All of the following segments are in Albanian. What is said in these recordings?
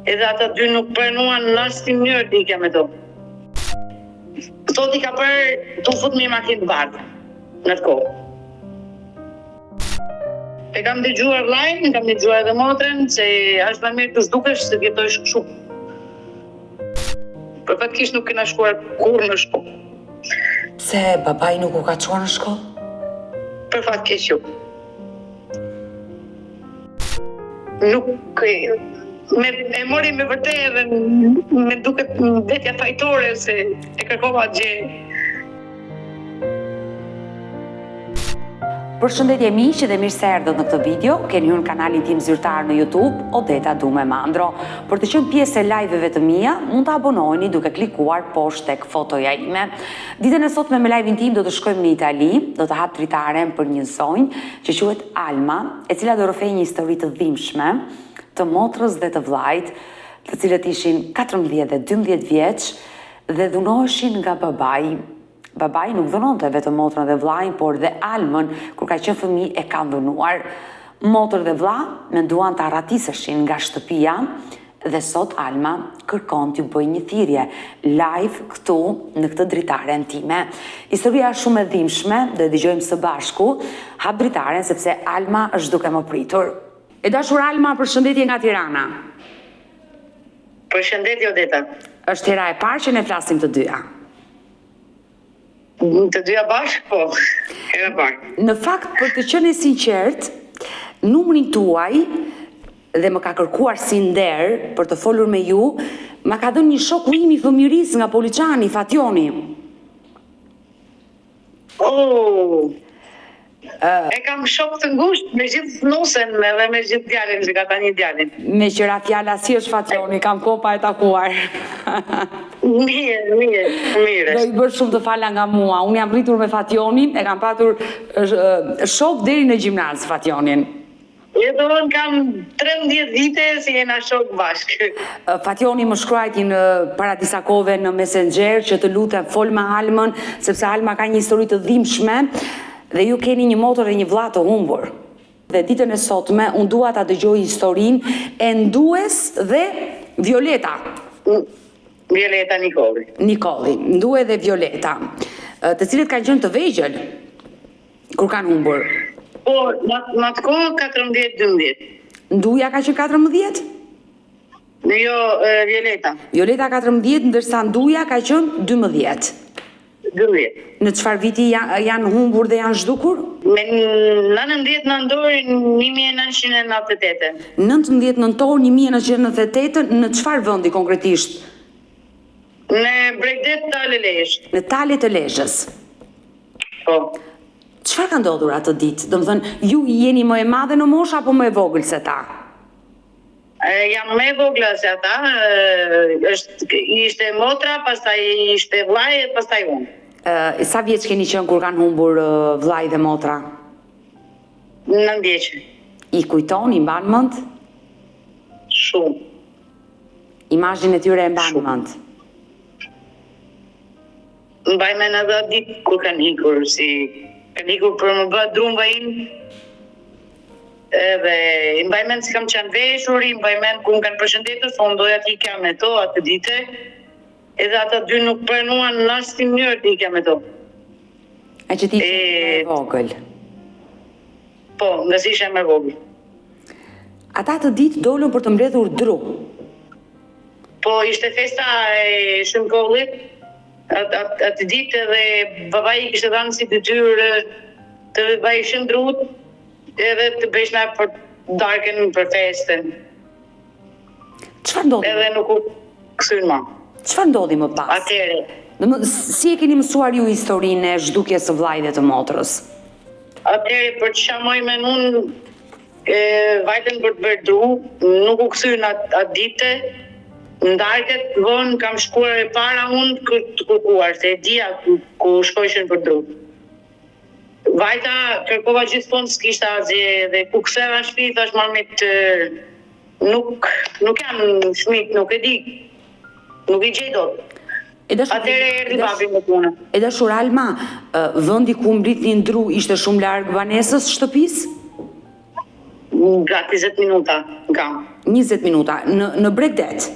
edhe ata dy nuk pranuan në asnjë mënyrë të ikja me to. Këto t'i ka për të fut me makinë të bardhë në atë kohë. E kam dëgjuar vllajën, kam dëgjuar edhe motrën se është më mirë të zhdukesh se të jetosh kështu. Përfatësisht nuk kena shkuar kurrë në shkollë. Se babai nuk u ka çuar në shkollë? Për fat keq ju. Nuk e mori me vërtet edhe me duket vetja fajtore se e kërkova gjë. Përshëndetje miq dhe mirë se erdhët në këtë video. Keni hyrë në kanalin tim zyrtar në YouTube, Odeta Dume Mandro. Për të qenë pjesë e live-eve të mia, mund të abonoheni duke klikuar poshtë tek fotoja ime. Ditën e sotme me live-in tim do të shkojmë në Itali, do të hap dritaren për një zonjë që quhet Alma, e cila do rrëfej një histori të dhimbshme të motrës dhe të vllajt, të cilët ishin 14 dhe 12 vjeç dhe dhunoheshin nga babai. Babai nuk dhunonte vetëm motrën dhe vllajin, por dhe Almën, kur ka qenë fëmijë e kanë dhunuar. Motër dhe vlla menduan ta arratiseshin nga shtëpia dhe sot Alma kërkon t'ju bëj një thirrje live këtu në këtë dritaren time. Historia është shumë e dhimbshme, do e dëgjojmë së bashku. Hap dritaren sepse Alma është duke më pritur. E dashur Alma, përshëndetje nga Tirana. Përshëndetje Odeta. Është hera e parë që ne flasim të dyja. Të dyja bashkë, po, hera e parë. Në fakt, për të qenë sinqert, numrin tuaj dhe më ka kërkuar si nder për të folur me ju, ma ka dhënë një shoku im i fëmijërisë nga Poliçani, Fationi. Oh. E kam shok të ngushtë me gjithë fënusen edhe me gjithë djalin që ka tani djalin. Me qëra fjala si është Fationi, kam kopa e takuar. Mirë. Do i bërë shumë të fala nga mua. Unë jam rritur me Fationin, e kam patur shok deri në gjimnaz Fationin. Unë kam 13 vite si jena shok bashkë. Fationi më shkruajti në para disa kohëve në Messenger që të lutem fol me Almën, sepse Alma ka një histori të dhimbshme dhe ju keni një motër dhe një vlla të humbur. Dhe ditën e sotme unë dua ta dëgjoj historinë e Ndues dhe Violeta. Violeta Nikolli, Ndue dhe Violeta, të cilët kanë qenë të vegjël kur kanë humbur. Po, në atë kohë 14-12. Nduja ka qenë 14? Jo, Violeta. Violeta 14, ndërsa Nduja ka qenë 12. 12. Në çfarë viti janë humbur dhe janë zhdukur? Me 19 nëntor 1998. 19 nëntor 1998, në çfarë vendi konkretisht? Në Bregdet të Lezhës. Në Tale të Lezhës. Po. Çfarë ka ndodhur atë ditë? Domethënë, ju jeni më e madhe në moshë apo më e vogël se ta? Jam më e vogla se ata, ishte motra, pastaj ishte vllai, pastaj unë. Sa vjeç keni qenë kur kanë humbur vllai dhe motra? 9 vjeç. I kujton, i mban mend? Shumë. Imazhin e tyre e mban mend? Mbaj mend edhe ditë kur kanë ikur, kanë ikur për më bë drumbajin. Edhe i mbaj mend si kam qenë veshur, i mbaj mend ku më kanë përshëndetur, se unë doja të ikja me to atë dite, edhe ata dy nuk pranuan në asnjë mënyrë të ikja me to. A që ti e vogël? Po, nga si isha më vogël. Ata të ditë dolën për të mbledhur dru. Po, ishte festa e shënkollit, atë ditë edhe babai kishte dhënë si detyrë të vajshin drut, edhe të bëjshna për darkën për festën. Çfarë ndodhi? Edhe nuk u kthyn më. Çfarë ndodhi më pas? Atëherë. Si e keni mësuar ju historinë e zhdukjes së vllajt dhe të motrës? Atëherë për të shamoj me unë vajtën për të bërë dru, nuk u kthyn atë dite. Ndarket vonë kam shkuar e para unë të kërkuar, se e dia ku shkojshin për dru. Vajta kërkova gjithmonë s'kishte asgjë dhe ku ktheva në shtëpi thash mamit nuk jam fëmijë, nuk e di. Nuk i gjej dot. Atëherë erdhi babi me punë. E dashur Alma, vendi ku mbritni ndru ishte shumë larg banesës shtëpisë? gati 20 minuta kam. 20 minuta, në Bregdet?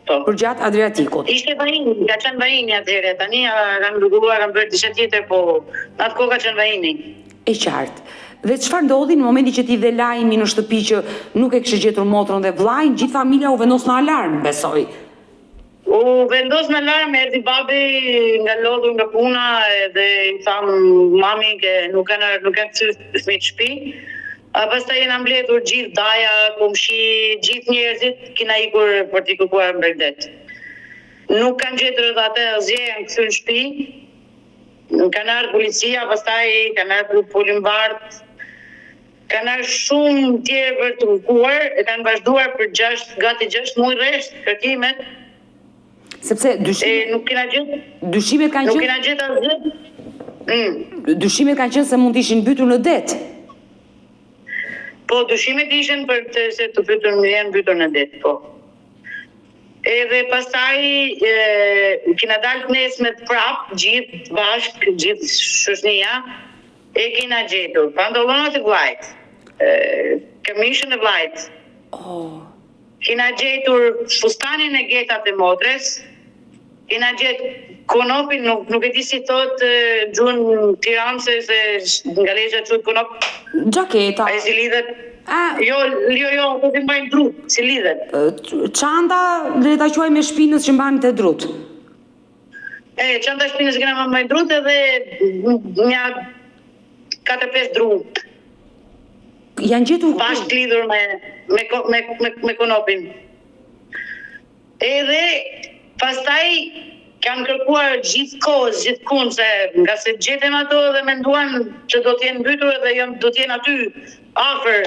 Po. Për gjatë Adriatikut? Ishte vajini, ka qenë vajini atëherë, tani kanë rregulluar, kanë bërë diçka tjetër, po në atë kohë ka qenë vajini. E qartë. Dhe çfarë ndodhi në momentin që ti dhe lajmi në shtëpi që nuk e kishte gjetur motrën dhe vllajin, gjithë familja u vendos në alarm, besoj. U vendos në alarm, erdhi babi nga lodhur nga puna dhe i tham mami që nuk kanë kthyer fëmijët shtëpi. Pastaj jena mbledhur gjithë daja, komshi, gjithë njerëzit kena ikur për t'i kërkuar në Bregdet. Nuk kanë gjetur edhe atë asgjë, janë kthyer në shtëpi. Kanë ardhur policia, pastaj kanë ardhur polimbart. Kanë ardhur shumë tjerë për të kërkuar, e kanë vazhduar për gati 6 muaj rresht kërkimet. Sepse nuk kena gjetur. Dyshimet kanë Nuk qenë. kena gjetur asgjë. Dyshimet kanë qenë se mund të ishin mbytur në det. Po, dyshimet ishin për se të janë mbytur në det, po. Edhe pastaj kena dalë nesmet prap, gjithë bashkë, gjithë shoqënia, e kena gjetur pantallonat e vllajt, këmishën e vllajt. Kena gjetur fustanin e getat e motres, kena gjetur konopin, nuk e di si thot gjuhën tiranëse se nga lezha quhet konop. Xhaketa. Ai si lidhet? Jo, do t'i mbajnë drut, si lidhet. Çanta, le ta quaj me shpinës që mbanin te drut. Çanta shpinës që kena mbajnë drut edhe një 4-5 drut. Janë gjetur bashkë lidhur me konopin. Edhe pastaj kanë kërkuar gjithkund se nga se gjetëm ato dhe menduan që do t'jenë mbytur edhe do t'jenë aty afër.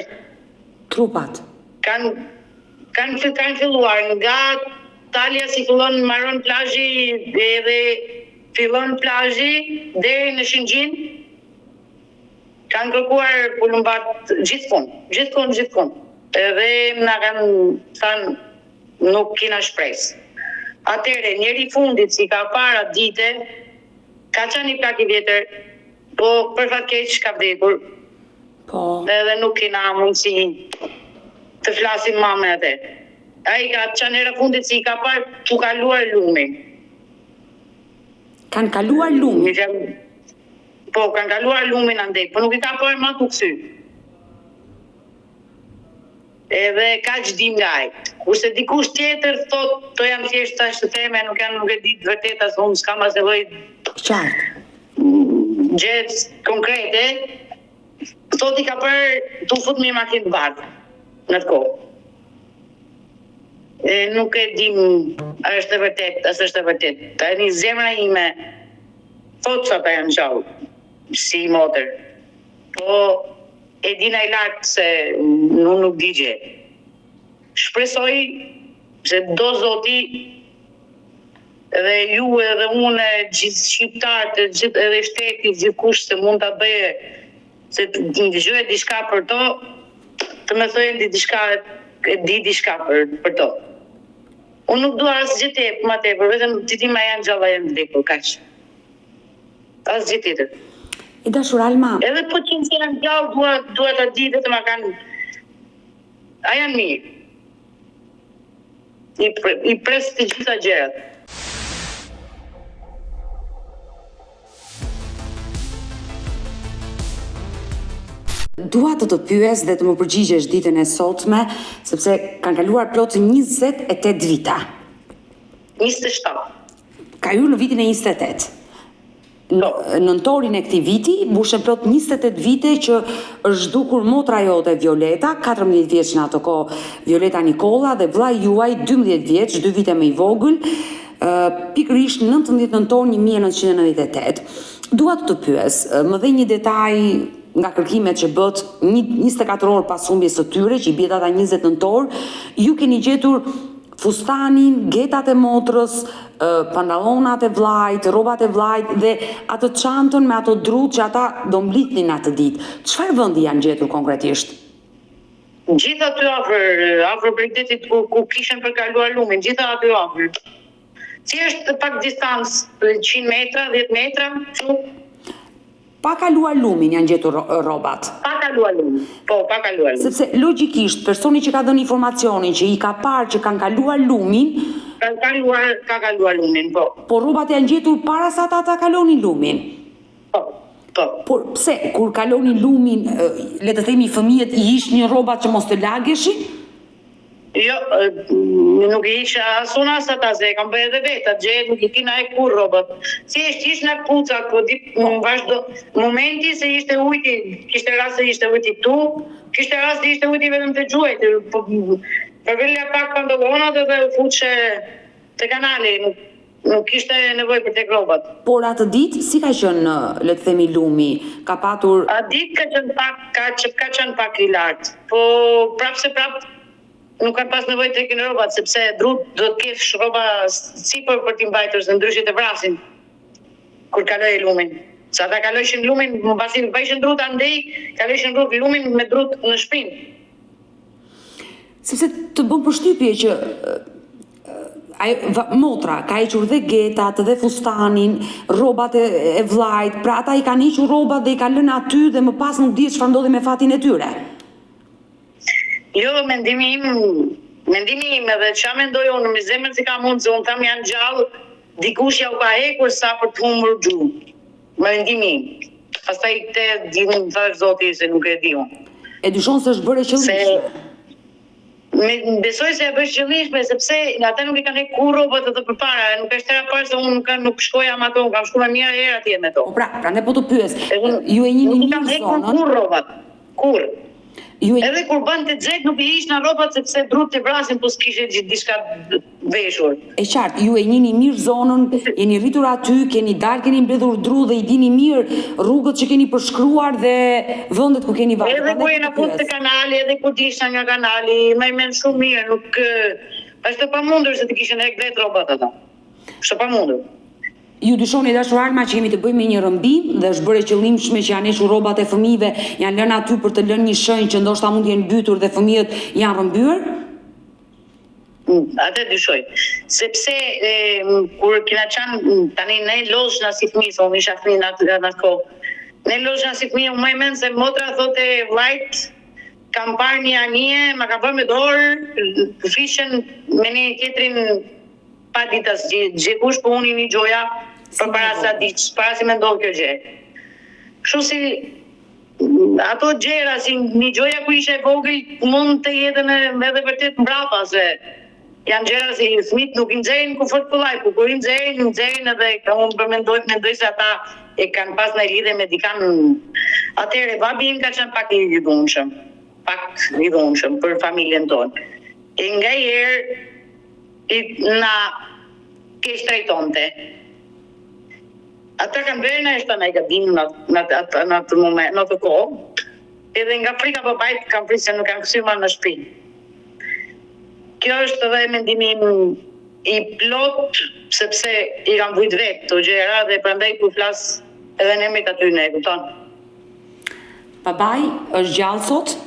Trupat. Kanë filluar nga Talja si fillon Maron plazhi edhe fillon plazhi deri në Shëngjin. Kanë kërkuar pulumbat gjithkund. Edhe na kanë thënë nuk kena shpresë. Atëre, njeri fundit si ka para dite, ka qenë një plak i vjetër, po për fatkeq ka vdekur. Po. Edhe nuk kena mundësi të flasim më me atë. Ai ka qenë era fundit si ka parë tu kaluar lumin. Kanë kaluar lumin? Po, kanë kaluar lumin andej, po nuk i ka parë më tu kthy. Edhe ka që dim nga ai. Kurse dikush tjetër thot, to janë thjesht tash të theme, nuk e di të vërteta, se unë s'kam as nevojë qartë. Gjë konkrete, thot i ka parë tu fut me makinë të bardhë në atë kohë. Nuk e dim a është e vërtet, as është e vërtet. Tani zemra ime thot sa ta janë gjallë, si motër. Po e dina i lartë se nuk di gjë. Shpresoj se do Zoti edhe ju edhe unë gjithë shqiptarët, edhe shteti, gjithkush se mund ta bëje se të dëgjoj diçka për to, të më thojnë e di diçka për to. Unë nuk dua asgjë tjetër, më tepër, vetëm ditima janë gjalla e vdekur, kaq. Asgjë tjetër. I dashur Alma. Edhe po që nëse janë gjallë, dua ta di vetëm a kanë. A janë mirë. I pres të gjitha gjërat. Dua të pyes dhe të më përgjigjesh ditën e sotme, sepse kanë kaluar plot 28 vite. 27. Ka hyrë në vitin e 28. Në nëntorin e këtij viti mbushen plot 28 vite që është zhdukur motra jote Violeta, 14 vjeç në ato kohë Violeta Nikolla, dhe vllai juaj 12 vjeç, 2 vite më i vogël, pikërisht 19 nëntor 1998. Dua të pyes, më dhe një detaj nga kërkimet që bët 24 orë pas humbjes së tyre, që i bie data 20 nëntor, ju keni gjetur fustanin, getat e motrës, pantallonat e vllajt, rrobat e vllajt dhe atë çantën me ato drut që ata do mblidhnin atë ditë. Çfarë vendi janë gjetur konkretisht? Gjithë aty afër Bregdetit ku kishin përkaluar lumin, gjithë aty afër. Thjesht pak distancë, 100 metra, 10 metra, kështu. Pa kaluar lumin janë gjetur rrobat. Pa kaluar lumin. Po, pa kaluar lumin. Sepse logjikisht personi që ka dhënë informacionin që i ka parë që kanë kaluar lumin, Ka kaluar lumin, po. po rrobat janë gjetur para sa ata ta kalonin lumin. Po. Por pse kur kalonin lumin, le të themi fëmijët i ishin rrobat që mos të lageshin? Jo, nuk i isha asuna as ata, se e kam bërë edhe vetë, atë nuk i kina e kur robot. Si ishte në pucat, po di vazhdo momenti se ishte ujti, kishte rast se ishte ujti tu, kishte rast se ishte ujti vetëm të gjuajt, po përvellja pak pantallonat edhe u fuqe te kanali, nuk kishte nevojë për tek robot. Por atë ditë si ka qenë, le të themi lumi, ka patur Atë ditë ka qenë pak i lartë, po prapë nuk kanë pas nevojë të hekin rrobat, sepse drut do të kesh rroba sipër për t'i mbajtur, se ndryshe të vrasin kur kaloi lumin. Sa ata kalojshin lumin, mbasi bëjshin drut andej, kalojshin lumin me drut në shpinë. sepse të bën përshtypje që motra ka hequr dhe getat dhe fustanin, rrobat e vllajt, pra ata i kanë hequr rrobat dhe i kanë lënë aty dhe më pas nuk dihet çfarë ndodhi me fatin e tyre. Jo, mendimi im edhe ç'a mendoj unë në zemrën se kam unë, se unë tham janë gjallë, dikush ja u ka hekur sa për të humbur gjuhën. Mendimi im. Pastaj te diun thash zoti se nuk e di unë. E dyshon se është bërë qëllimshme. Besoj se e bësh qëllimshme, sepse ata nuk i kanë hekur rrobat të përpara, nuk është hera parë se unë nuk shkoja me ato, kam shkuar mirë herë atje me to. Po pra, prandaj po të pyes. Ju e njihni mirë zonën? Kur rrobat? Kur? Edhe kur bën të xhet nuk i ishte në rrobat sepse drut të vrasin, po s'kishte diçka veshur. E qartë, ju e njihni mirë zonën, jeni rritur aty, keni dalë, keni mbledhur dru dhe i dini mirë rrugët që keni përshkruar dhe vendet ku keni vajtur. Edhe kur jena punë te kanali, edhe kur disha nga kanali, më mend shumë mirë, nuk është e pamundur se të kishin hek vetë rrobat ata. Është e pamundur. Ju dyshoni dashur Alma që jemi të bëjmë një rrëmbim dhe është bërë qëllimshme që janë hequr rrobat e fëmijëve, janë lënë aty për të lënë një shenjë që ndoshta mund të jenë mbytur dhe fëmijët janë rrëmbyer? Atë dyshoj. Sepse kur kena qenë tani ne lozhna si fëmijë, se unë isha fëmijë në atë kohë. Ne lozhna si fëmijë, më mend se motra thotë vllajt kam parë një anije, ma ka bërë me dorë, fishën me një tjetrin pa ditas gjekush, po unë një gjoja për para si me ndohë kjo gjë. Kështu si ato gjëra si një gjoja ku ishe vogël mund të jetën edhe vërtet mbrapa, se janë gjëra si fëmijët nuk i nxjerrin ku fort kollaj, po kur i nxjerrin edhe unë mendoj se ata e kanë pas në lidhje me dikan. Atëherë babi im ka qenë pak i lidhunshëm për familjen tonë. E nga herë na keq trajtonte. Ata kanë bërë në eshta në i gabim në atë moment, në atë kohë, edhe nga frika babait kanë frikë se nuk kanë kthyer më në shtëpi. Kjo është edhe mendimi im i plot, sepse i kanë vujt vetë këto gjëra dhe prandaj kur flas edhe ne me aty ne e kupton. Babai është gjallë sot?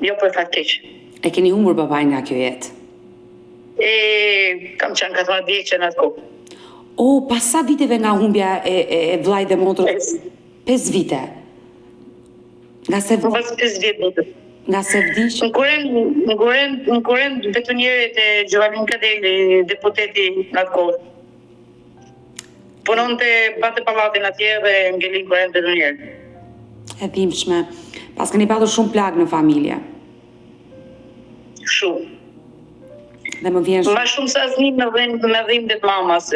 Jo, për fat keq. E keni humbur babain nga kjo jetë? Kam qenë 14 vjeçë në atë kohë. Pas sa viteve nga humbja e vllajt dhe motrës? 5 vite. Nga se Pas 5 vjetë. Nga se vdiq? Në kurrent betonieret e Gjovalin Kadeli, deputeti në atë kohë. Punonte bate pallatin atje dhe ngelin kurrent betonier. E dhimbshme. Pas keni patur shumë plagë në familje. Shumë. Dhe më vjen Ma shumë se asnjë me dhimbjet mamas.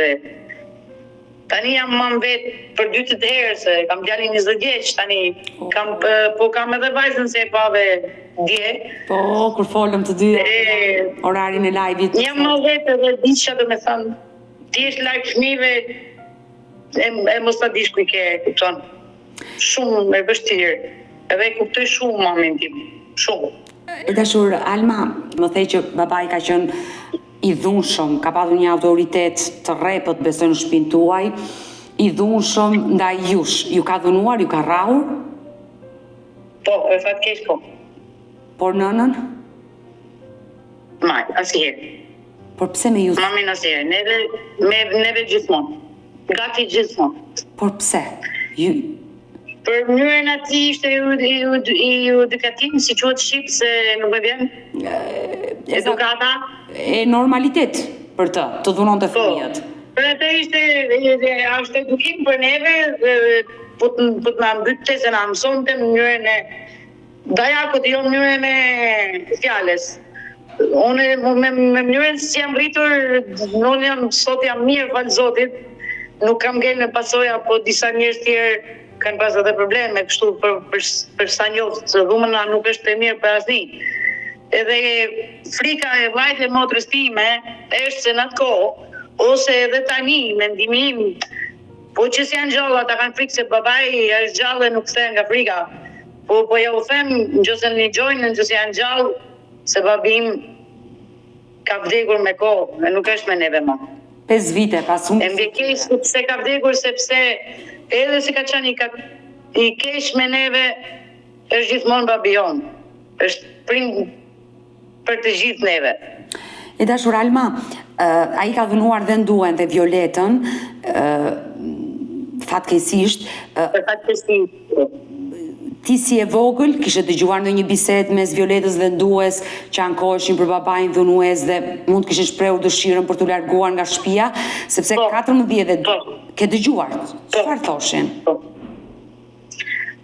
Tani jam mam vetë për 2 herë, se kam djalin 20 vjeç, tani kam edhe vajzën se e pave dje. Po, kur folëm të dy orarin e live-it. Jam ma vetë dhe di çfarë do të thënë. Ti je larg fëmijëve, e mos ta dish ku i ke, kupton. Shumë e vështirë. Edhe e kuptoj shumë mamin tim. Shumë. E dashur Alma, më thej që babai ka qenë i dhunshëm, ka patur një autoritet të rrepët besoj në shtëpinë tuaj, i dhunshëm ndaj jush. Ju ka dhunuar, ju ka rrahur? Po, e fatkeq po. Por nënën? Maj, asnjëherë. Por pse me ju? Mamin asnjëherë, neve gjithmonë. Gati gjithmonë. Por pse? Për mënyrën ati ishte i edukativ, si quhet shqip, se nuk e vjen. Edukata. E normalitet për të dhunon të fëmijët. Për atë ishte edukim për neve, po të na mbytte se na mësonte mënyrën e dajakut, jo mënyrën e fjales. Unë me mënyrën si jam rritur, unë sot jam mirë, falë Zotit, nuk kam ngel në pasoja, po disa njerëz tjerë kanë pas edhe probleme, kështu për sa njoft, dhumëna nuk është e mirë për asnjë. Edhe frika e vllajt e motrës time është se në atë kohë, ose edhe tani, mendimi im, po që si janë gjalla, ata kanë frikë se babai është gjallë e nuk kthehen nga frika. Po ja u them, nëse një gjojnë, nëse janë gjallë, se babim ka vdekur me kohë, e nuk është me neve më. 5 vite pas unë. E mbjekej sepse ka vdekur, sepse edhe se ka qenë i keq me neve, është gjithmonë babi jon. Është prind për të gjithë neve. E dashur Alma, ai ka dhunuar dhe Nduën dhe Violetën, fatkeqësisht. Ti si e vogël, kishe dëgjuar ndonjë bisedë mes Violetës dhe Nduës që ankoheshin për babain dhunues dhe mund të kishe shprehur dëshirën për t'u larguar nga shtëpia, sepse 14 ke dëgjuar. Çfarë thoshin?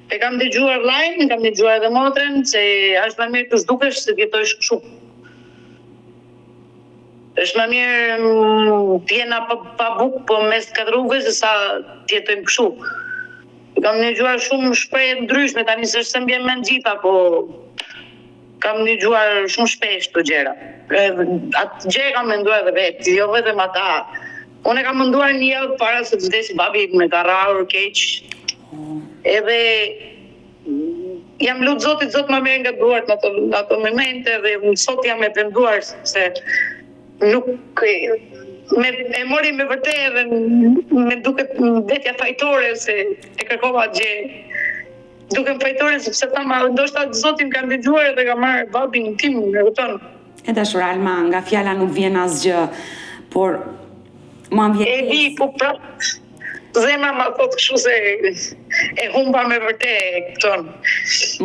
E kam dëgjuar vllajin, kam dëgjuar edhe motrën, se është më mirë të zhdukesh se të jetosh kështu. Është më mirë të jena pa bukë po mes katër rrugës se sa të jetojmë kështu. Kam dëgjuar shumë shprehje ndryshme, tani s'është se mbjen mend gjitha, po kam dëgjuar shumë shpesh këto gjëra. Atë gjë kam menduar edhe vetë, jo vetëm ata. Unë kam menduar një javë para se të vdesi babi me ka rrahur keq. Edhe jam lutë Zotit, Zot më merr nga duart në ato momente dhe sot jam e penduar se nuk e mori me vërtet dhe me duket vetja fajtore se e kërkova gjë. Dukem fajtore sepse tama ndoshta Zoti më ka ndihmuar dhe ka marrë babin tim, e kupton? E dashur Alma, nga fjala nuk vjen asgjë, por ma vjen. E di, po prap zemra ma thot kështu se e humba me vërtet, kupton?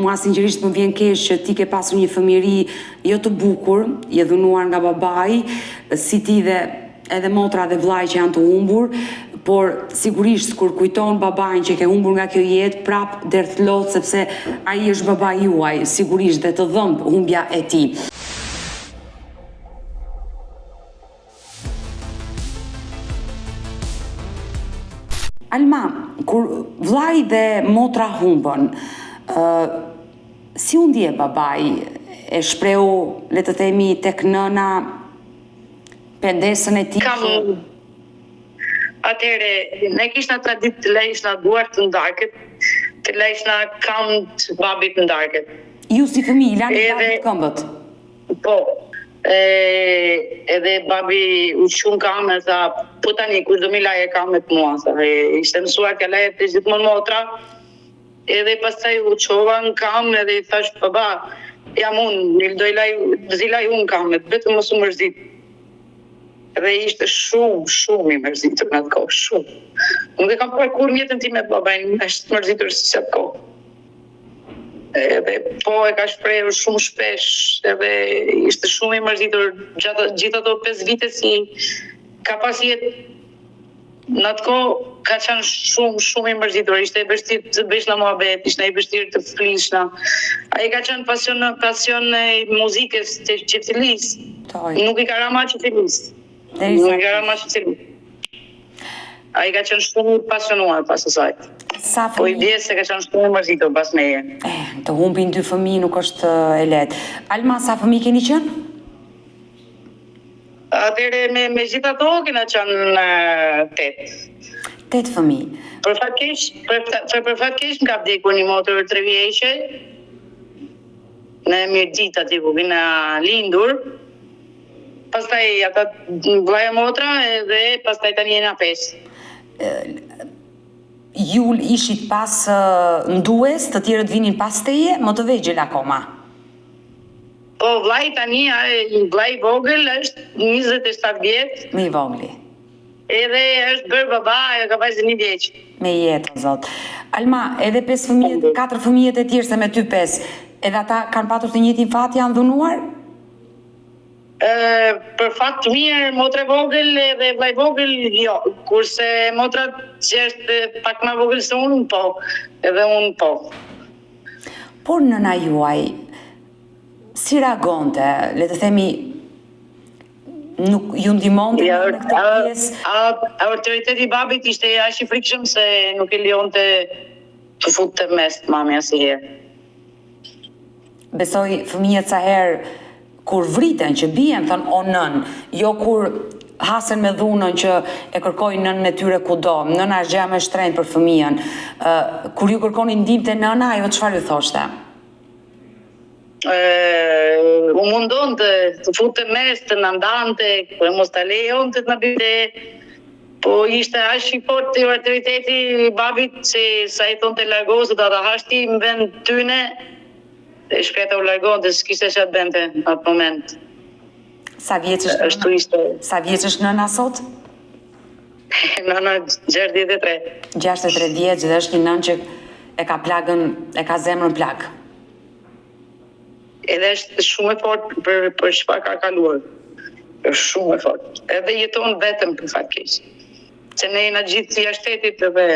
Mua sinqerisht më vjen keq që ti ke pasur një fëmijëri jo të bukur, je dhunuar nga babai, si ti dhe edhe motra dhe vllai që janë të humbur, por sigurisht kur kujton babain që ke humbur nga kjo jetë, prap derdhlot sepse ai është babai juaj, sigurisht dhe të dhëmb humbja e tij. Alma, kur vllai dhe motra humbën, si u ndje babai? E shprehu, le të themi, tek nëna pendesën e tij? Atëre, ne kishna traditë të lejshna duart të ndarket, të lejshna këmbët babit të ndarket. Ju si fëmijë, lani babit këmbët? Po, edhe babi u shumë kamë, tha, po tani, kush do mi laje kamët mua, tha, ishte mësuar kja laje të gjithmonë motra, edhe pastaj u qova në kamë edhe i thash, baba, jam unë, do zilaj unë kamët, vetëm mos u mërzit. Dhe ishte shumë i mërzitur në atë kohë, shumë. Nuk e kam parë kur jetën time të babajnë, është mërzitur si atë kohë. Edhe po e ka shprehur shumë shpesh, edhe ishte shumë i mërzitur gjithë ato 5 vite si ka pas jetë. Në atë kohë ka qenë shumë i mërzitur, ishte e vështirë të bësh në muhabet, ishte e vështirë të flishna. Ai ka qenë pasion e muzikës që fillis. Nuk i ka rama që fillis. Nuk i ka rama që fillis. Ai ka qenë shumë pasionuar pas asaj. Po i bie se ka qenë shumë i mërzitur pas meje. Të humbin 2 fëmijë nuk është e lehtë. Alma, sa fëmijë keni qenë? Atëre me gjithë ato kena qenë 8. 8 fëmijë. Për fat keq më ka vdekur një motër 3 vjeçe. Në Mirgjit aty ku kena lindur. Pastaj ata vllaja motra edhe pastaj tani jena 5. Ju ishit pas Ndues, të tjerët vinin pas teje, më të vegjël akoma? Po, vllai tani, vllai vogël është 27 vjet. Më i vogli. Edhe është bërë baba, e ka vajzën 1 vjeç. Me jetë, o zot. Alma, edhe 5 fëmijët, 4 fëmijët e tjerë se me ty 5, edhe ata kanë patur të njëjtin fat, janë dhunuar? Për fat të mirë, motra e vogël dhe vllai i vogël, jo. Kurse motra që është pak më vogël se unë, po. Edhe unë, po. Por nëna juaj, si reagonte, le të themi, nuk ju ndihmonte në këtë pjesë? Autoriteti i babit ishte aq i frikshëm se nuk e lejonte të futte mes mami asnjëherë. Besoj fëmijët sa herë kur vriten që bien thon o nën, jo kur hasen me dhunën që e kërkojnë nënën e tyre kudo. Nëna është gjëja më e shtrenjtë për fëmijën. Kur ju kërkoni ndihmë te nëna, ajo çfarë ju thoshte? U mundon të futte mes, të na ndante, po mos ta lejonte të na binte. Po ishte aq i fortë autoriteti i babit se sa i thonte largohu do ta hashti në vend tyne. E shpeta u largonte, s'kishte çfarë të bënte në atë moment. Sa vjeç është? Ashtu ishte. Sa vjeç është nëna sot? Nëna 63. 63 vjeç dhe është një nënë që e ka plagën, e ka zemrën plag. Edhe është shumë e fortë për çfarë ka kaluar. Është shumë e fortë. Edhe jeton vetëm për fat keq. Se ne jena gjithë jashtë shtetit edhe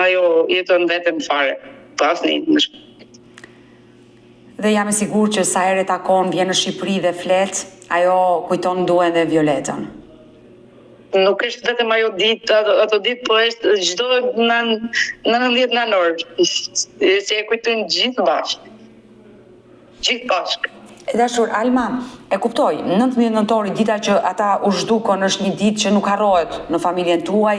ajo jeton vetëm fare. Pas një. Dhe jam e sigurt që sa herë takon vjen në Shqipëri dhe flet, ajo kujton Duen dhe Violetën. Nuk është vetëm ajo ditë, ato ditë, po është çdo 19 nënor. Se e kujtojnë gjithë bashkë. Gjithë bashkë. E dashur, Alma, e kuptoj, 19 nëntori, dita që ata u zhdukon është një ditë që nuk harrohet në familjen tuaj,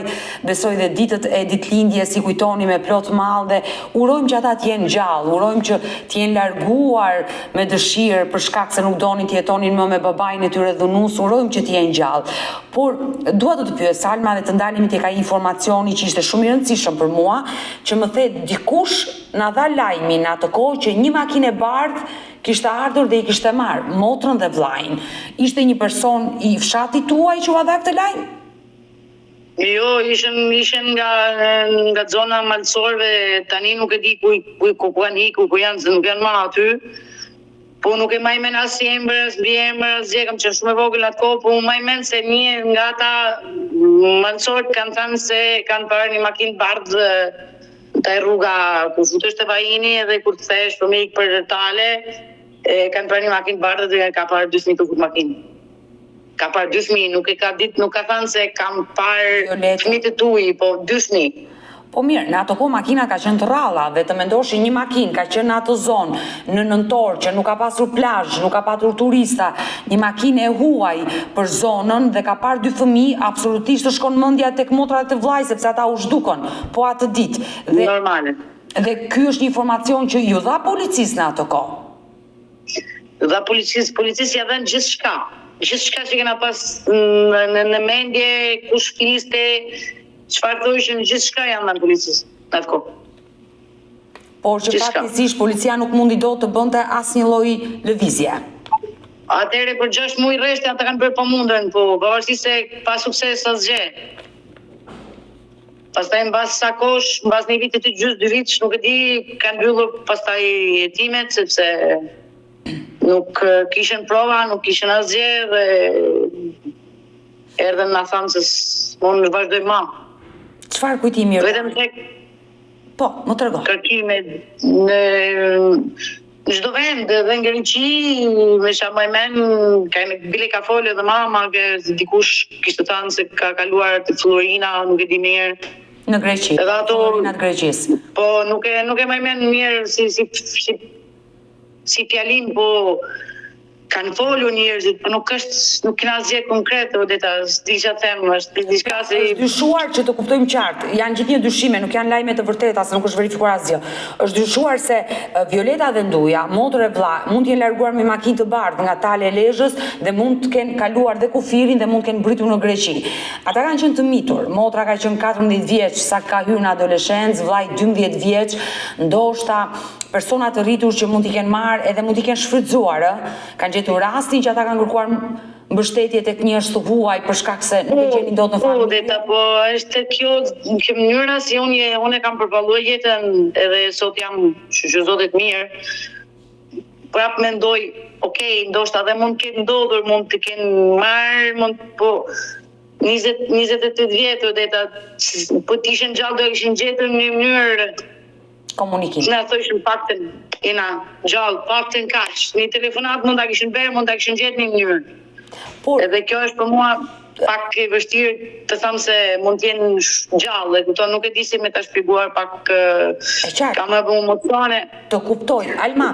besoj dhe ditët e ditëlindjes si kujtoni me plot mall dhe urojmë që ata të jenë gjallë, urojmë që të jenë larguar me dëshirë për shkak se nuk donin të jetonin më me babain e tyre dhunues, urojmë që të jenë gjallë. Por dua të pyes Alma dhe të ndalemi tek ai informacioni që ishte shumë i rëndësishëm për mua, që më the dikush na dha lajmin atë kohë që një makinë e bardhë kishte ardhur dhe i kishte marrë motrën dhe vllajin. Ishte një person i fshatit tuaj që u dha këtë lajm? Jo, ishin nga zona malësorve, tani nuk e di ku kanë ikur, ku janë, se nuk janë më aty. Po nuk e maj men as si emër, as mbi emër, as gjë, kam qenë shumë e vogël atë kohë, po maj men se një nga ata malësorët kanë thënë se kanë parë një makinë bardhë taj rruga ku futesh te vajini edhe kur të thesh për me ikë për tale, kanë parë një makinë bardhë dhe ka parë 2 fëmijë të fut makinë. Ka parë 2 fëmijë, nuk e ka ditë, nuk ka thënë se kam parë fëmijët e tuaj, po 2 fëmijë. Po mirë, në ato kohë makina ka qenë të rralla dhe të mendoshi një makinë ka qenë në ato zonë, në nëntor që nuk ka pasur plazh, nuk ka pasur turista, një makinë e huaj për zonën dhe ka parë 2 fëmijë, absolutisht të shkon mendja tek motrat e vllajt sepse ata u zhdukon, po atë ditë. Normale. Dhe ky është një informacion që ju dha policisë në ato kohë. Dha policisë ja dhan gjithçka. Gjithçka që kena pas në mendje, kush fliste, çfarë thoshin, gjithçka janë dhënë policisë në atë kohë. Por që faktikisht policia nuk mundi dot të bënte asnjë lloj lëvizje. Atëherë për 6 muaj rresht ata kanë bërë pamundën, po pavarësisht se pa sukses asgjë. Pastaj mbas sa kosh, mbas një vit të gjysmë 2 vit, nuk e di, kanë mbyllur pastaj hetimet sepse nuk kishin prova, nuk kishin asgjë dhe erdhën na thanë se unë vazhdoj më. Çfarë kujtimi? Vetëm tek po, më trego. Kërkime në çdo vend, dhe në Greqi, me çfarë më kanë bile ka folë edhe mama që dikush kishte thënë se ka kaluar te Florina, nuk e di mirë. Në Greqi. Edhe ato në Greqisë. Po nuk e më mend mirë si fjalim, po kanë folur njerëzit, po nuk kena asgjë konkrete, Odeta, s'di ç'a them, është diçka se është dyshuar që të kuptojmë qartë. Janë gjithnjë dyshime, nuk janë lajme të vërteta, se nuk është verifikuar asgjë. Është dyshuar se Violeta dhe Nduja, motor e vlla, mund të jenë larguar me makinë të bardhë nga Tale e Lezhës dhe mund të kenë kaluar dhe kufirin dhe mund të kenë mbritur në Greqi. Ata kanë qenë të mitur. Motra ka qenë 14 vjeç sa ka hyrë në adoleshencë, vllai 12 vjeç, ndoshta persona të rritur që mund t'i kenë marrë edhe mund t'i kenë shfrytzuar, kanë gjetur rastin që ata kanë kërkuar mbështetje tek njerëz të huaj për shkak se nuk e gjeni dot në familje. Po është kjo mënyra si unë kam përballuar jetën edhe sot jam zotit mirë. Prap mendoj, okay, ndoshta edhe mund të ketë ndodhur, mund të kenë marrë, po 28 vjetë Odeta, po t'ishin gjallë do ishin gjetur në një mënyrë komunikim. Na thoshin paktën jena gjallë, paktën kaq. Një telefonat mund ta kishin bërë, mund ta kishin gjetur në një mënyrë. Edhe kjo është për mua pak e vështirë të them se mund të jenë gjallë, kupton, nuk e di si me ta shpjeguar pak kam edhe emocione. Të kuptoj. Alma,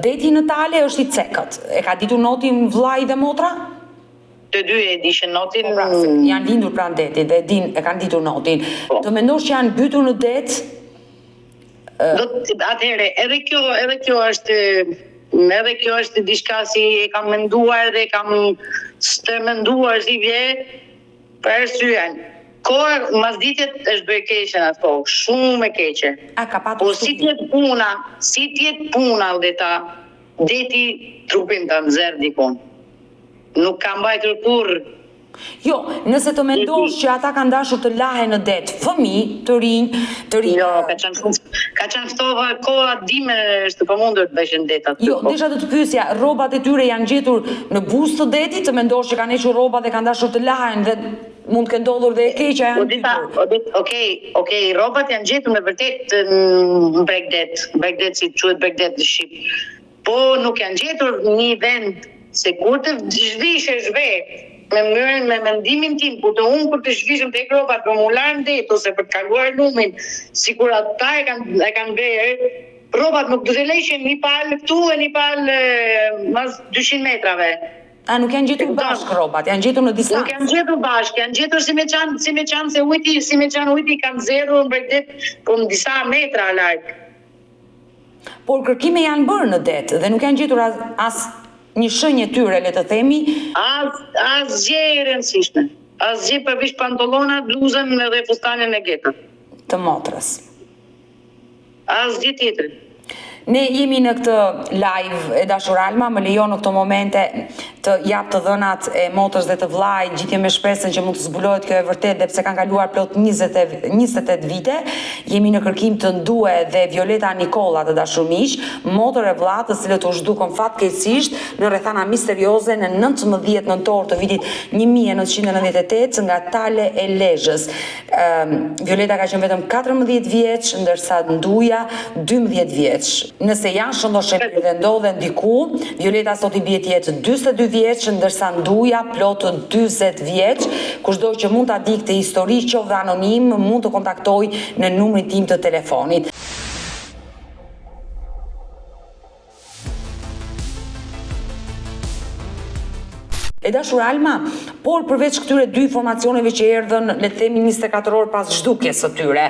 deti natale është i cekët. E ka ditur notin vllai dhe motra? Të dy e dishin notin. Janë lindur pranë detit dhe e kanë ditur notin. Të mendosh që janë bytur në det? Atëherë, edhe kjo është diçka si e kam menduar dhe kam stërmenduar si vje për arsyen. Koha masditjet është bërë keqe atë kohë, shumë e keqe. Po si tjetë puna Odeta, deti trupin të nxerr dikon. Nuk kam mbajtur kurrë. Jo, nëse të mendosh që ata kanë dashur të lahen në det, fëmijë të rinj. Jo, ka qenë ftova koha dime është pamundur të bëjnë det aty. Jo, desha të pyesja, rrobat e tyre janë gjetur në buzë të detit, të mendosh që kanë hequr rrobat dhe kanë dashur të lahen dhe mund të kenë ndodhur dhe e keqja janë gjetur. Okej, rrobat janë gjetur me vërtet në Bregdet, si quhet Bregdet në Shqip. Po nuk janë gjetur një vend se kur të zhvishë zhvet. Me mënyrën, me mendimin tim, ku të unë për të shvishëm të robat për mu larë det ose për të kaluar lumin, sikur ata e kanë bërë, robat nuk do të lejshin një palë këtu e një palë mas 200 metrave. A nuk janë gjetur bashkë robat, janë gjetur në distancë? Nuk janë gjetur bashkë, janë gjetur si me qanë se ujti kanë zero në Bregdet për në disa metra larg. Por kërkime janë bërë në det dhe nuk janë gjetur as një shenjë tyre, le të themi. Asgjë e rëndësishme. Asgjë përveç pantallonat, bluzën dhe fustanin e gjetët. Të motrës. Asgjë tjetër. Ne jemi në këtë live e dashur Alma, më lejo në këto momente të jap të dhënat e motrës dhe të vllajt, gjithje me shpresën që mund të zbulohet kjo e vërtet, dhe pse kanë kaluar plot 28 vite, jemi në kërkim të Ndue dhe Violeta Nikolla të dashur miq, motër e vllat, të cilët u zhdukën fatkeqësisht në rrethana misterioze në 19 nëntor të vitit 1998 nga Tale e Lezhës. Violeta ka qenë vetëm 14 vjeç, ndërsa Nduja 12 vjeç. Nëse janë shëndoshë dhe ndodhen diku, Violeta sot i bie të jetë 42 vjeç, ndërsa Nduja plot 40 vjeç. Kushdo që mund ta di këtë histori, qoftë anonim, mund të kontaktoj në numrin tim të telefonit. E dashur Alma, por përveç këtyre dy informacioneve që erdhën, le të themi 24 orë pas zhdukjes së tyre,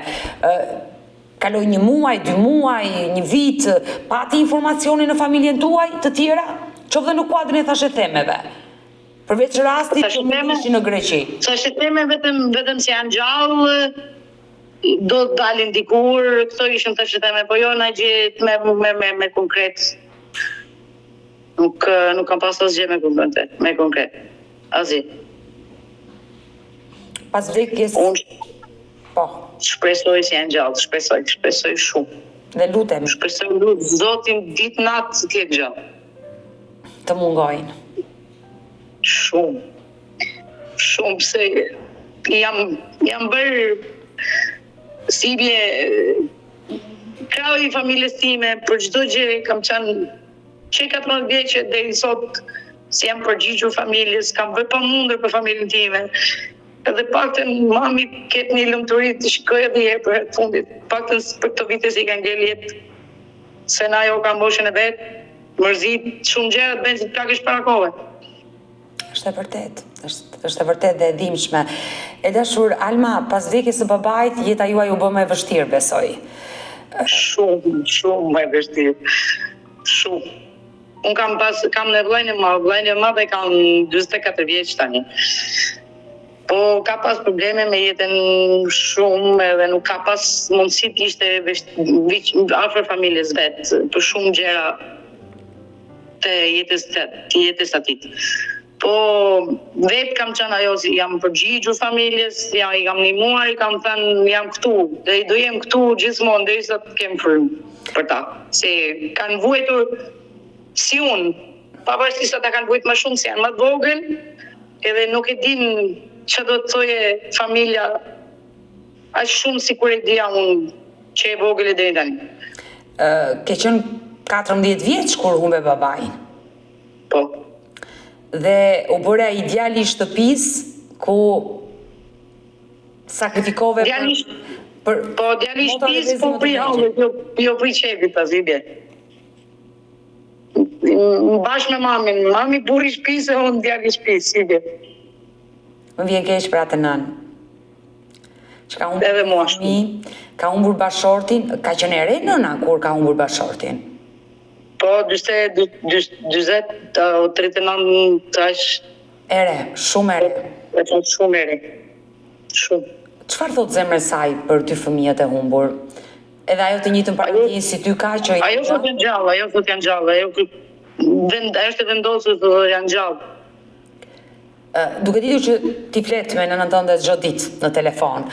kaloi një muaj, 2 muaj, një vit, pati informacione në familjen tuaj të tjera? Qoftë në kuadrin e thashë themeve. Përveç rastit që mund ishin në Greqi. Thashë theme vetëm se janë gjallë, do të dalin dikur, këto ishin thashë theme, po jo na gjë me konkret. Nuk kam pas asgjë me konkret. Asgjë. Pas vdekjes. Po. Shpresoj se janë gjallë, shpresoj shumë. Dhe lutemi. Shpresoj Zotin ditë natë të jetë gjallë. Të mungojnë. Shumë. Shumë se jam bërë sillje krau i familjes time për çdo gjë, kam qenë 14 vjeçë deri sot si jam përgjigjur familjes, kam bërë pamundur për familjen time. Edhe paktën mami ketë një lumturi të shikoj edhe herë për herë fundit. Paktën për këto vite si kanë ngel jetë. Se na jo ka mboshën e vet, mërzit shumë gjëra të bëjnë si të kakësh para kohë. Është e vërtet, është e vërtet dhe e dhimbshme. E dashur Alma, pas vdekjes së babait, jeta juaj u bë më e vështirë, besoj. Shumë më e vështirë. Shumë. Unë kam në vllajën e madh, e kam 44 vjeç tani. Po ka pas probleme me jetën shumë edhe nuk ka pas mundësi të ishte afër familjes vet, për shumë gjëra të jetës atit. Po vetë kam qenë ajo, jam përgjigjur familjes, i kam ndihmuar, i kam thënë jam këtu, dhe do jem këtu gjithmonë derisa të kem frymë për ta. Se kanë vuajtur si unë, pavarësisht se ata kanë vuajtur më shumë se janë më të vogël, edhe nuk e din çfarë do të thoje familja aq shumë sikur e dija unë që e vogël deri tani. Ke qenë 14 vjeç kur humbe babain. Po. Dhe u bëra i djali i shtëpisë ku sakrifikove për djali i shtëpisë po pri jo pri çevi pas i bie. Bashkë me mamin, mami burri i shtëpisë e unë djali i shtëpisë, si bie. Më vjen keq për atë nën. Çka unë edhe mua ka humbur bashortin, ka qenë e re nëna kur ka humbur bashortin. Po, 40 o 39 tash. E re, shumë e re. Shumë e re. Shumë. Çfarë thot zemra e saj për dy fëmijët e humbur? Edhe ajo të njëjtën paraqitje si ty ka që ajo thot janë gjallë, ajo është vendosur se janë gjallë. Duke ditur që ti flet me nënën tënde çdo ditë në telefon,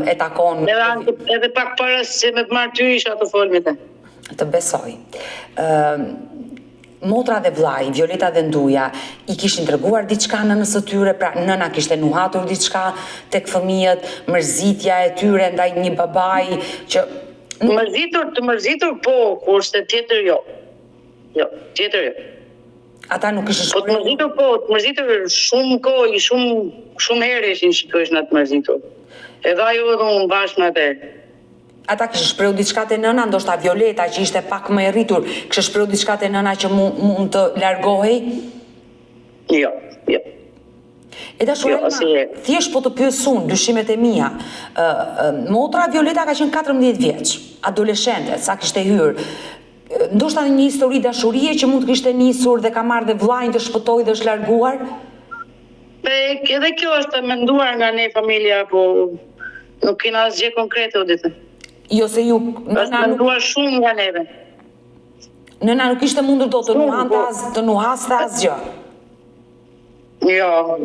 e takon. Edhe pak para se me të marr ty isha të fol me të. Të besoj. Motra dhe vllai, Violeta dhe Nduja, i kishin treguar diçka nënës së tyre, pra nëna kishte nuhatur diçka tek fëmijët, mërzitja e tyre ndaj një babai që të mërzitur po, kurse tjetër jo. Jo, tjetër jo. Ata nuk kishin shprehur. Po të mërzitur shumë kohë, shumë herë ishin shikosh në të mërzitur. Edhe ajo edhe unë bashkë me atë. Ata kishë shprehur diçka te nëna, ndoshta Violeta që ishte pak më e rritur, kishë shprehur diçka te nëna që mund të largohej? Jo. E dashur, thjesht po të pyes unë, dyshimet e mia. Motra Violeta ka qenë 14 vjeç, adoleshente, sa kishte hyrë. Ndoshta një histori dashurie që mund të kishte nisur dhe ka marrë dhe vllain të shpëtoi dhe është larguar? Edhe kjo është menduar nga ne familja, po nuk kena asgjë konkrete o ditë. Jo se ju... është menduar shumë nga neve. Nëna nuk ishte mundur do të nuhaste asgjë? Jo,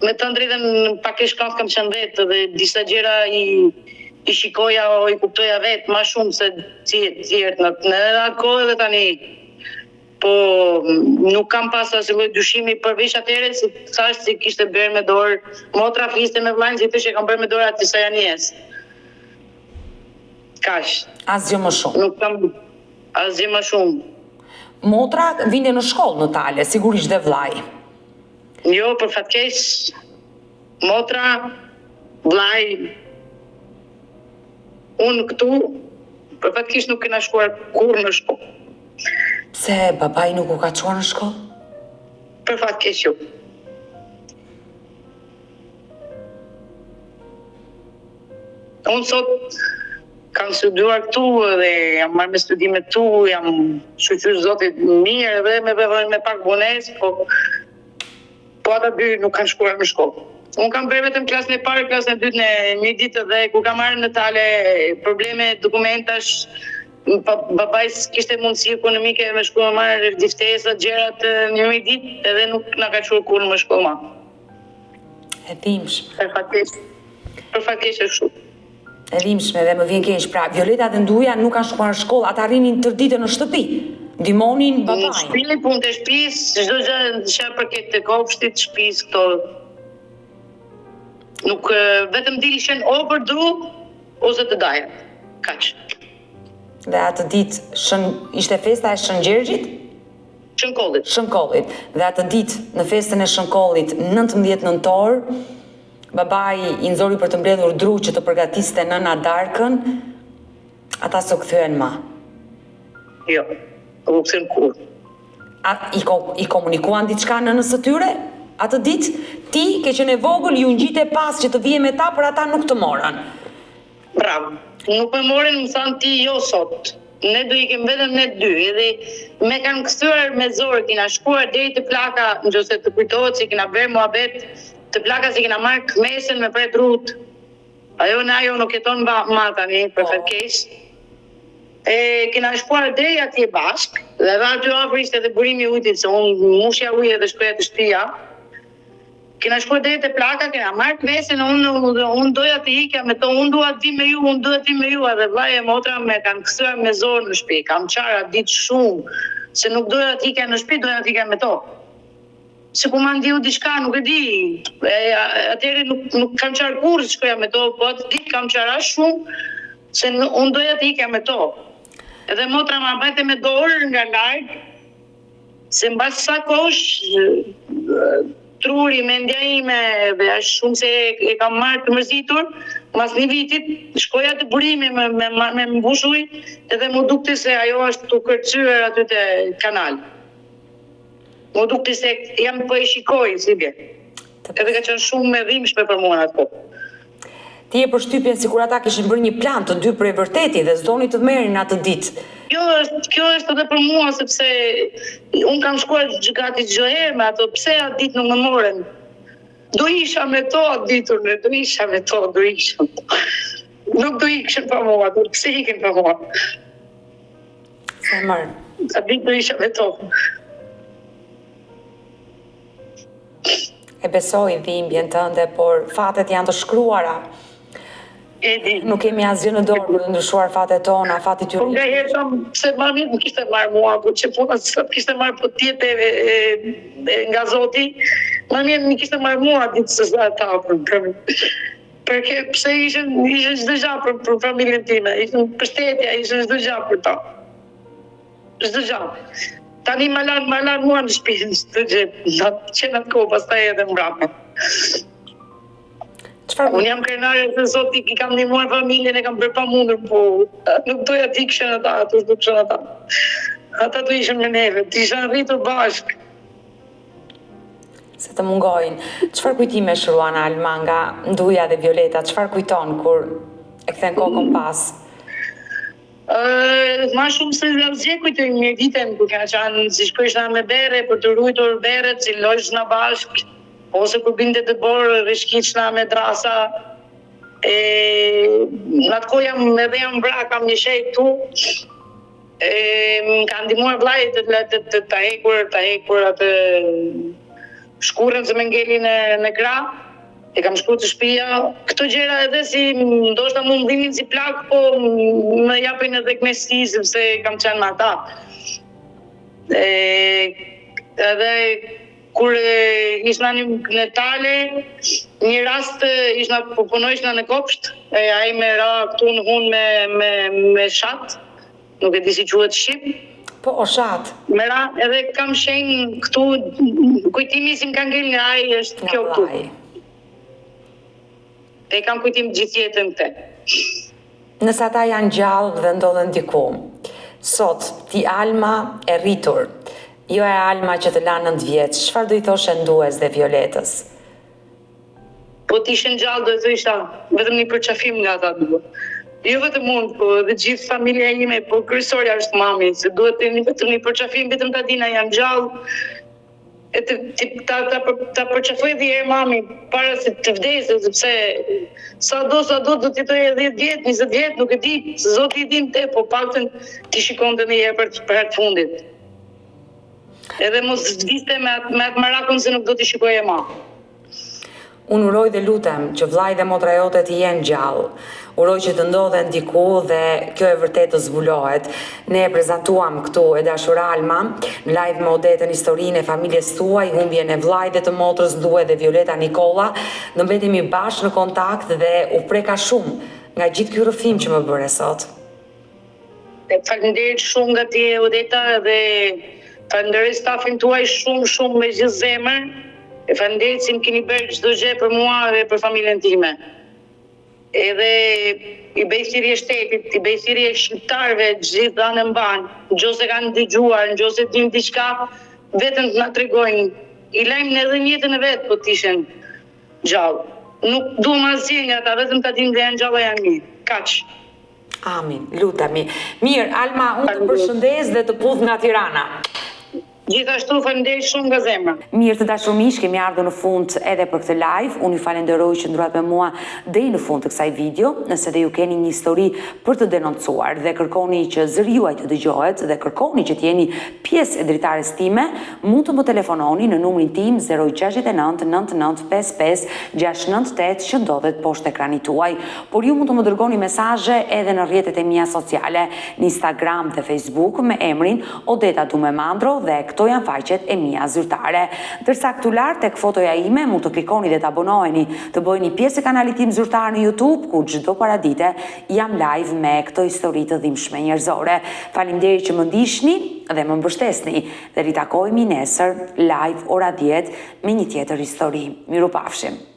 me të drejtën pak e shkallë kam qenë vetë dhe disa gjëra i shikoja o i kuptoja vetë ma shumë se tjertë në atë kohë dhe tani. Po nuk kam pas asnjë lloj dyshimi përveç atëre si thash se kishte bërë me dorë, motra fliste me vllajin si thoshte kam bërë me dorë atë sa janë jes. Kaq. Asgjë më shumë. Nuk kam asgjë më shumë. Motra vinte në shkollë në Tale, sigurisht dhe vllai. Jo, për fatkeq motra, vllai, unë këtu, për fatkeq nuk kena shkuar kur në shkollë. Pse babai nuk u ka çuar në shkollë? Për fatkeq jo. Unë sot kam studuar këtu dhe jam marrë me studime këtu, jam shqyqyr zotit mirë dhe me pak vonesë, po ata dy nuk kanë shkuar në shkollë. Unë kam bërë vetëm klasën e parë, klasën e dytë në një ditë dhe ku kam marrë në Tale probleme dokumentash, babai kishte mundësi ekonomike me shkollë më marrë diftesa, gjërat në një ditë edhe nuk na ka çuar kur në shkollë më. E dhimbshme. Për fatkeq është kështu. E dhimbshme dhe më vjen keq. Pra, Violeta dhe Nduja nuk kanë shkuar në shkollë, ata rrinin tërë ditën në shtëpi. Ndihmonin babain. Në shtëpi, punë të shtëpisë, çdo gjë që përket të kopshtit, shtëpisë këto. Nuk vetëm dilshin o për dru ose të daja. Kaq. Dhe atë ditë ishte festa e Shën Gjergjit? Shënkollit. Dhe atë ditë në festën e Shënkollit, 19 nëntor, babai i nxori për të mbledhur dru që të përgatiste nëna darkën, ata s'u kthyen më. Jo, u kthyen kur. I komunikuan diçka nënës së tyre? Atë ditë, ti ke qenë e vogël, ju ngjite pas që të vije me ta, por ata nuk të morën. Bravo. Nuk me morën, më thanë ti jo sot. Ne do ikem vetëm ne dy, edhe me kanë kthyer me zor, kina shkuar deri te plaka, nëse të kujtohet se kina bërë muhabet të plaka si kena marrë këmesën me pret rrut. Ajo nuk jeton ma tani, për fërkes. Kena shkuar deri atje bashk, dhe aty afër ishte edhe burimi i ujtit, se unë mushja ujë dhe shkoja të shtëpia. Kena shkuar deri te plaka, kena marrë këmesën, unë doja të ikja me to, unë dua të vi me ju, edhe vllai e motra me kanë kthyer me zorë në shtëpi. Kam qara ditë shumë, se nuk doja të ikja në shtëpi, doja të ikja me to. Se ku ma ndiu diçka, nuk e di. Atëherë nuk kam qarë kur të shkoja me to, po atë ditë kam qara shumë, se unë doja të ikja me to. Edhe motra ma bajte me dorë nga larg, se mbas sa kosh truri mendja ime dhe ashtë shumë se e kam marrë të mërzitur, mas një vitit shkoja të burimi me mbush ujë, edhe mu dukti se ajo është të kërcyer aty te kanal. Mu dukti se jam po e shikoj si bje. Edhe ka qenë shumë me dhimbshme për mua atë. Ti e përshtypjen sikur ata kishin bërë një plan të dy për e vërteti dhe s'doni të merrin atë ditë. Kjo është edhe për mua, sepse unë kam shkuar gati çdo herë me ato, pse atë ditë nuk më morën. Do isha me to atë ditën, do isha. Nuk do ikshin për mua, pse ikin për mua. Se mërë. Atë ditë do isha me to. E besoj dhimbjen tënde, por fatet janë të shkruara. Nuk kemi asgjë në dorë për të ndryshuar fatet tona, fati tyre. Po nga herë thom se më mirë nuk kishte marrë mua, po që puna se kishte marrë po tjetë nga Zoti, më mirë nuk kishte marrë mua ditë se sa ata për Perché pse ishin çdo gjë për familjen time, ishin mbështetja, ishin çdo gjë për ta. Çdo gjë. Tani më lan mua në shtëpi, çdo gjë, që në kohë pastaj edhe mbrapa. Unë jam krenare se Zoti i kam ndihmuar familjen, e kam bërë pamundur, po nuk doja të ikshin ata, ato nuk ishin ata. Ata do ishin me neve, të ishin rritur bashk. Se të mungojnë. Çfarë kujtime shruan Alma nga Nduja dhe Violeta? Çfarë kujton kur e kthen kokën pas? Ma shumë se zgje kujtoj një ditën kur ka qenë si shkojshna me bere për të ruajtur beret, si lojshna bashk. Ose kur binte të borë, rishkiqna me drasa. Në atë kohë jam bra, kam një shej këtu. Më ka ndihmuar vllai të ta hekur atë shkurën se më ngeli në krah. E kam shkuar të shtëpia. Këto gjëra edhe si ndoshta më ndihmin si plak, po më japin edhe kënaqësi sepse kam qenë me ata. Edhe kur ishna në Tale, një rast punojshna në kopsht, ai më ra këtu në hunë me shat, nuk e di si quhet shqip. Po, shat. Më ra edhe kam shenjë këtu, kujtimi si më ka ngel nga ai është kjo këtu. E kam kujtim gjithë jetën këtë. Nëse ata janë gjallë dhe ndodhen diku, sot ti Alma e rritur, jo e Alma që të lanë 9 vjeç, çfarë do i thoshe Ndues dhe Violetës? Po t'ishin gjallë do të isha vetëm një përqafim nga ata duhet. Jo vetëm unë, po dhe gjithë familja ime, po kryesorja është mami, se duhet të vetëm një përqafim, vetëm ta dina janë gjallë. Ta përqafoj dhe herë mami para se të vdesë, sepse sa do të jetoj 10 vjet, 20 vjet, nuk e di, se Zoti i din te, po paktën ti shikonte një herë për herë të fundit. Edhe mos vdiste me atë marakun se nuk do t'i shikoje ma. Unë uroj dhe lutem që vllai dhe motra jote të jenë gjallë. Uroj që të ndodhen diku dhe kjo e vërtet të zbulohet. Ne e prezantuam këtu e dashur Alma, në live me Odetën historinë e familjes tuaj, humbjen e vllait dhe të motrës Ndue dhe Violeta Nikolla. Ne mbetemi bashkë në kontakt dhe u preka shumë nga gjithë ky rrëfim që më bëre sot. Faleminderit shumë nga ti Odeta dhe falenderoj stafin tuaj shumë me gjithë zemër. Faleminderit si më keni bërë çdo gjë për mua dhe për familjen time. Edhe i bëj thirrje shtetit, i bëj thirrje shqiptarëve gjithë anë mban, nëse kanë dëgjuar, nëse din diçka, vetëm na tregojnë. I lajmë edhe jetën e vet, po t'ishin gjallë. Nuk duam asgjë nga ata, vetëm ta dinë dhe janë gjallë janë mirë. Kaq. Amin, lutemi. Mirë, Alma, unë të përshëndes dhe të pudh nga Tirana. Gjithashtu faleminderit shumë nga zemra. Mirë të dashur miq, kemi ardhur në fund edhe për këtë live. Unë ju falenderoj që ndruat me mua deri në fund të kësaj video. Nëse dhe ju keni një histori për të denoncuar dhe kërkoni që zëri juaj të dëgjohet dhe kërkoni që të jeni pjesë e dritares time, mund të më telefononi në numrin tim 069 99 55 698 që ndodhet poshtë ekranit tuaj. Por ju mund të më dërgoni mesazhe edhe në rrjetet e mia sociale, në Instagram dhe Facebook me emrin Odeta Dume Mandro dhe këto janë faqet e mia zyrtare. Ndërsa këtu lart tek fotoja ime mund të klikoni dhe të abonoheni, të bëheni pjesë e kanalit tim zyrtar në YouTube, ku çdo paradite jam live me këto histori të dhimbshme njerëzore. Faleminderit që më ndiqni dhe më mbështesni dhe ritakohemi nesër live ora 10 me një tjetër histori. Mirupafshim.